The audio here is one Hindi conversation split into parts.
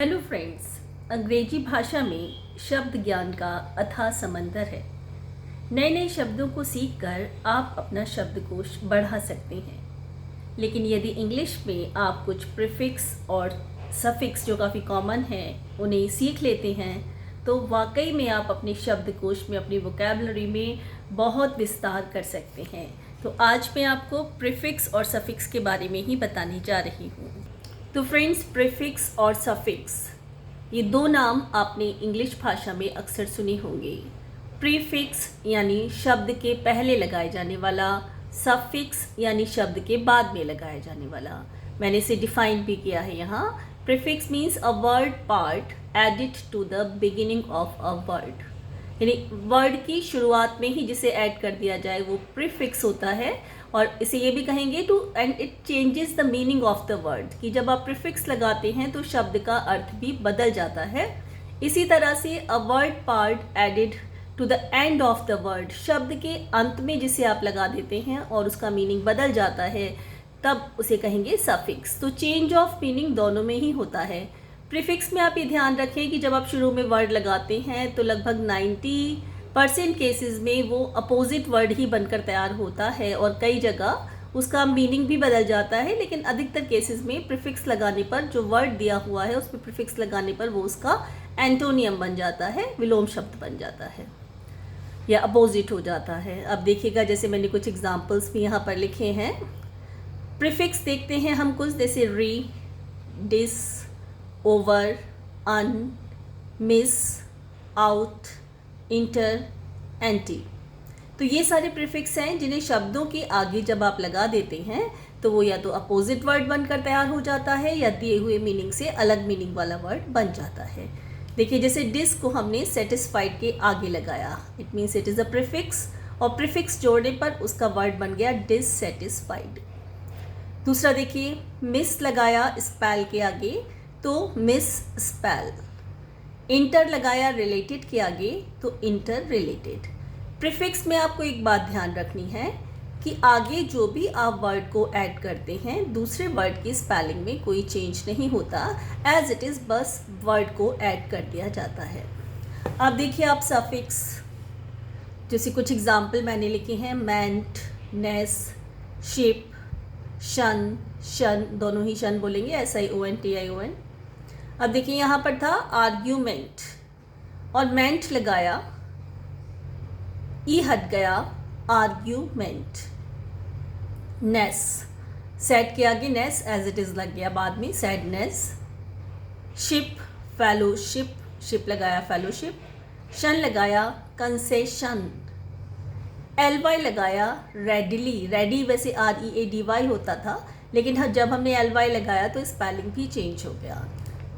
हेलो फ्रेंड्स, अंग्रेजी भाषा में शब्द ज्ञान का अथाह समंदर है। नए नए शब्दों को सीखकर आप अपना शब्दकोश बढ़ा सकते हैं। लेकिन यदि इंग्लिश में आप कुछ प्रीफिक्स और सफिक्स जो काफ़ी कॉमन हैं उन्हें सीख लेते हैं तो वाकई में आप अपने शब्दकोश में, अपनी वोकैबुलरी में बहुत विस्तार कर सकते हैं। तो आज मैं आपको प्रीफिक्स और सफिक्स के बारे में ही बताने जा रही हूँ। तो फ्रेंड्स, प्रीफिक्स और सफिक्स ये दो नाम आपने इंग्लिश भाषा में अक्सर सुने होंगे। प्रीफिक्स यानी शब्द के पहले लगाए जाने वाला, सफिक्स यानी शब्द के बाद में लगाया जाने वाला। मैंने इसे डिफाइन भी किया है यहाँ। Prefix means a word part added to the beginning of a word, यानी वर्ड की शुरुआत में ही जिसे ऐड कर दिया जाए वो प्रीफिक्स होता है। और इसे ये भी कहेंगे to and it changes the meaning of the word, कि जब आप प्रीफिक्स लगाते हैं तो शब्द का अर्थ भी बदल जाता है। इसी तरह से a word part added to the end of the word, शब्द के अंत में जिसे आप लगा देते हैं और उसका मीनिंग बदल जाता है तब उसे कहेंगे सफिक्स। तो चेंज ऑफ मीनिंग दोनों में ही होता है। प्रीफिक्स में आप ये ध्यान रखें कि जब आप शुरू में वर्ड लगाते हैं तो लगभग 90% केसेस में वो अपोजिट वर्ड ही बनकर तैयार होता है और कई जगह उसका मीनिंग भी बदल जाता है। लेकिन अधिकतर केसेस में प्रीफिक्स लगाने पर, जो वर्ड दिया हुआ है उस पर प्रीफिक्स लगाने पर वो उसका एंटोनियम बन जाता है, विलोम शब्द बन जाता है या अपोजिट हो जाता है। अब देखिएगा, जैसे मैंने कुछ एग्जाम्पल्स भी यहाँ पर लिखे हैं। प्रीफिक्स देखते हैं हम कुछ, जैसे री, डिस, ओवर, अन, मिस, आउट, इंटर, एंटी। तो ये सारे प्रीफिक्स हैं जिन्हें शब्दों के आगे जब आप लगा देते हैं तो वो या तो अपोजिट वर्ड बनकर तैयार हो जाता है या दिए हुए मीनिंग से अलग मीनिंग वाला वर्ड बन जाता है। देखिए, जैसे डिस को हमने सेटिस्फाइड के आगे लगाया, it means it is a prefix, और प्रीफिक्स जोड़ने पर उसका वर्ड बन गया डिससेटिस्फाइड। दूसरा देखिए, मिस लगाया स्पेल के आगे तो मिस स्पेल, इंटर लगाया रिलेटेड के आगे तो इंटर रिलेटेड। प्रीफिक्स में आपको एक बात ध्यान रखनी है कि आगे जो भी आप वर्ड को ऐड करते हैं दूसरे वर्ड की स्पेलिंग में कोई चेंज नहीं होता, एज इट इज़ बस वर्ड को ऐड कर दिया जाता है। अब देखिए आप सफिक्स, जैसे कुछ एग्जाम्पल मैंने लिखे हैं, मेंट, नेस, शिप, शन, शन दोनों ही शन बोलेंगे, SION, TION। अब देखिए यहाँ पर था आर्ग्यूमेंट और मेंट लगाया, ई हट गया, आर्ग्यूमेंट। नेस, सैड के आगे नेस एज इट इज़ लग गया बाद में, सैडनेस। शिप, फेलोशिप, शिप लगाया फेलोशिप। शन लगाया कंसेशन। LY लगाया रेडिली, रेडी वैसे READY होता था, लेकिन जब हमने LY लगाया तो स्पेलिंग भी चेंज हो गया।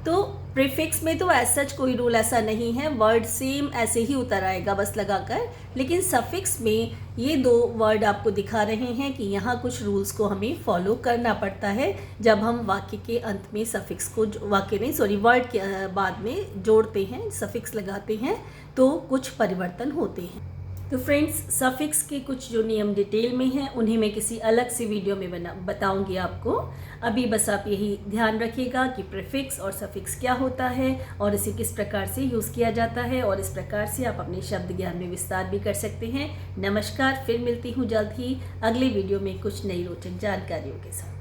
तो प्रीफिक्स में तो ऐसा कोई रूल ऐसा नहीं है, वर्ड सेम ऐसे ही उतर आएगा बस लगाकर। लेकिन सफिक्स में ये दो वर्ड आपको दिखा रहे हैं कि यहाँ कुछ रूल्स को हमें फॉलो करना पड़ता है जब हम वाक्य के अंत में सफिक्स को, वर्ड के बाद में जोड़ते हैं, सफिक्स लगाते हैं तो कुछ परिवर्तन होते हैं। तो फ्रेंड्स, सफिक्स के कुछ जो नियम डिटेल में हैं उन्हें मैं किसी अलग से वीडियो में बताऊंगी आपको। अभी बस आप यही ध्यान रखिएगा कि प्रीफिक्स और सफिक्स क्या होता है और इसे किस प्रकार से यूज़ किया जाता है, और इस प्रकार से आप अपने शब्द ज्ञान में विस्तार भी कर सकते हैं। नमस्कार, फिर मिलती हूँ जल्द ही अगले वीडियो में कुछ नई रोचक जानकारियों के साथ।